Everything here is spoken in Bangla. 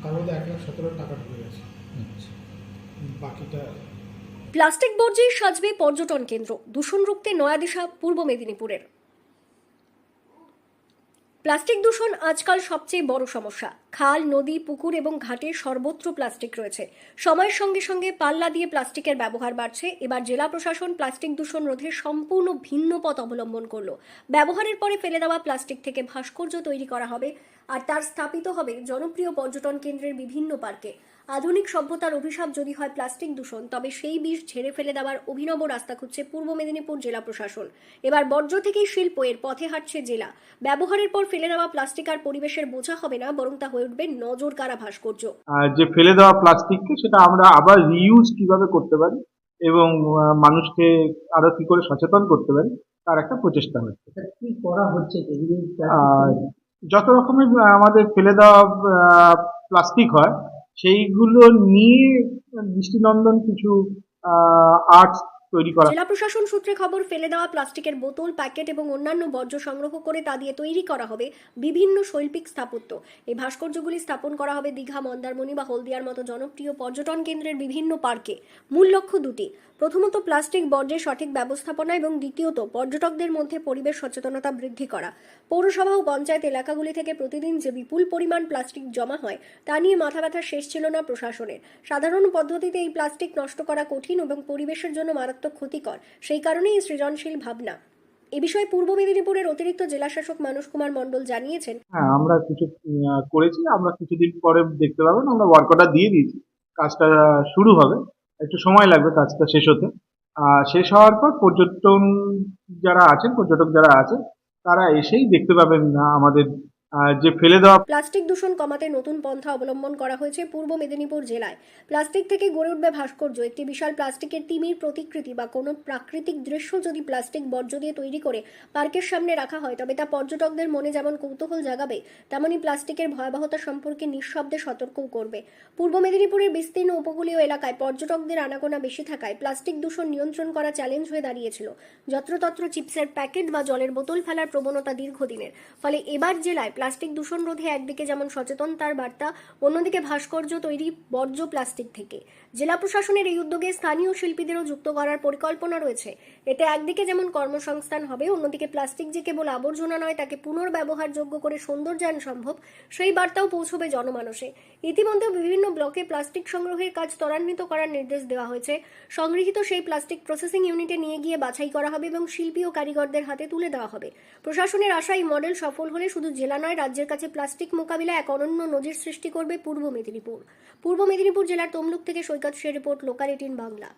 তার মধ্যে 1,17,000 টাকা ঢুকে গেছে। বাকিটা প্লাস্টিক বর্জ্যে সাজবে পর্যটন কেন্দ্র, দূষণ রুখতে নয়া দিশা পূর্ব মেদিনীপুরের। প্লাস্টিক দূষণ আজকাল সবচেয়ে বড় সমস্যা। খাল, নদী, পুকুর এবং ঘাটে সর্বত্র প্লাস্টিক রয়েছে। সময়ের সঙ্গে সঙ্গে পাল্লা দিয়ে প্লাস্টিকের ব্যবহার বাড়ছে। এবার জেলা প্রশাসন প্লাস্টিক দূষণ রোধে সম্পূর্ণ ভিন্ন পথ অবলম্বন করলো। ব্যবহারের পরে ফেলে দেওয়া প্লাস্টিক থেকে ভাস্কর্য তৈরি করা হবে আর তার স্থাপিত হবে জনপ্রিয় পর্যটন কেন্দ্রের বিভিন্ন পার্কে। আধুনিক সভ্যতার অভিশাপ যদি হয় প্লাস্টিক দূষণ, তবে সেই বিষ ঝেড়ে ফেলে দেওয়ার অভিনব রাস্তা খুঁজছে পূর্ব মেদিনীপুর জেলা প্রশাসন। এবার বর্জ্য থেকেই শিল্প, এর পথে হাঁটছে জেলা। ব্যবহারের পর ফেলে দেওয়া প্লাস্টিক আর পরিবেশের বোঝা হবে না, বরং তা হয়ে উঠবে নজর কাড়া ভাস্কর্য। যে ফেলে দেওয়া প্লাস্টিককে সেটা আমরা আবার রিইউজ কিভাবে করতে পারি এবং মানুষকে আরো কি করে সচেতন করতে পারি তার একটা প্রচেষ্টা হচ্ছে। কি করা হচ্ছে? আর যত রকমের আমাদের ফেলে দেওয়া প্লাস্টিক হয় সেইগুলো নিয়ে দৃষ্টিনন্দন কিছু আর্টস তৈরি করা। জেলা প্রশাসন সূত্রে খবর, ফেলে দেওয়া প্লাস্টিকের বোতল, প্যাকেট এবং অন্যান্য বর্জ্য সংগ্রহ করে তা দিয়ে তৈরি করা হবে বিভিন্ন শৈল্পিক স্থাপত্য। এই ভাস্কর্যগুলি স্থাপন করা হবে দীঘা, মন্দারমণি বা হলদিয়ার মতো জনপ্রিয় পর্যটন কেন্দ্রের বিভিন্ন পার্কে। মূল লক্ষ্য দুটি: প্রথমত প্লাস্টিক বর্জ্যের সঠিক ব্যবস্থাপনা এবং দ্বিতীয়ত পর্যটকদের মধ্যে পরিবেশ সচেতনতা বৃদ্ধি করা। পৌরসভা ও পঞ্চায়েত এলাকাগুলি থেকে প্রতিদিন যে বিপুল পরিমাণ প্লাস্টিক জমা হয় তা নিয়ে মাথা ব্যথা শেষ ছিল না প্রশাসনের। সাধারণ পদ্ধতিতে এই প্লাস্টিক নষ্ট করা কঠিন এবং পরিবেশের জন্য মারাত্মক ক্ষতিকর, সেই কারণেই সৃজনশীল ভাবনা। এ বিষয়ে পূর্ব মেদিনীপুরের অতিরিক্ত জেলাশাসক মানস কুমার মণ্ডল জানিয়েছেন, হ্যাঁ, আমরা কিছু করেছি, আমরা কিছুদিন পরে দেখতে পাবেন, আমরা ওয়ার্ক অর্ডার দিয়ে দিয়েছি, কাজটা শুরু হবে, একটু সময় লাগবে কাজটা শেষ হতে। শেষ হওয়ার পর পর্যটক যারা আছেন তারা এসেই দেখতে পাবেন আমাদের যে ফেলে দেওয়া প্লাস্টিক দূষণ কমাতে নতুন পন্থা অবলম্বন করা হয়েছে পূর্ব মেদিনীপুর জেলায়। প্লাস্টিক থেকে গড়ে উঠবে ভাস্কর্য। একটি বিশাল প্লাস্টিকের তিমির প্রতিকৃতি বা কোনো প্রাকৃতিক দৃশ্য যদি প্লাস্টিক বর্জ্য দিয়ে তৈরি করে পার্কের সামনে রাখা হয়, তবে তা পর্যটকদের মনে যেমন কৌতূহল জাগাবে, তেমনি প্লাস্টিকের ভয়াবহতা সম্পর্কে নিঃশব্দে সতর্কও করবে। পূর্ব মেদিনীপুরের বিস্তীর্ণ উপকূলীয় এলাকায় পর্যটকদের আনাগোনা বেশি থাকায় প্লাস্টিক দূষণ নিয়ন্ত্রণ করা চ্যালেঞ্জ হয়ে দাঁড়িয়েছিল। যত্রতত্র চিপসের প্যাকেট বা জলের বোতল ফেলার প্রবণতা দীর্ঘদিনের। ফলে এবার জেলায় প্লাস্টিক দূষণ রোধে একদিকে যেমন সচেতনতার বার্তা, অন্যদিকে ভাস্কর্য তৈরি বর্জ্য প্লাস্টিক থেকে। জেলা প্রশাসনের এই উদ্যোগে স্থানীয় শিল্পীদেরও যুক্ত করার পরিকল্পনা রয়েছে। এতে একদিকে যেমন কর্মসংস্থান হবে, অন্যদিকে প্লাস্টিক যে কেবল আবর্জনা নয়, তাকে পুনর্ব্যবহারযোগ্য করে সৌন্দর্যায়ন সম্ভব, সেই বার্তাও পৌঁছবে জনমানসে। ইতিমধ্যে বিভিন্ন ব্লকে প্লাস্টিক সংগ্রহের কাজ ত্বরান্বিত করার নির্দেশ দেওয়া হয়েছে। সংগৃহীত সেই প্লাস্টিক প্রসেসিং ইউনিটে নিয়ে গিয়ে বাছাই করা হবে এবং শিল্পী ও কারিগরদের হাতে তুলে দেওয়া হবে। প্রশাসনের আশা, এই মডেল সফল হলে শুধু জেলা নয়, রাজ্যের কাছে প্লাস্টিক মোকাবিলা এক অনন্য নজির সৃষ্টি করবে পূর্ব মেদিনীপুর। পূর্ব মেদিনীপুর জেলার তমলুক থেকে সৈকত শের রিপোর্ট, লোকাল 18 বাংলা।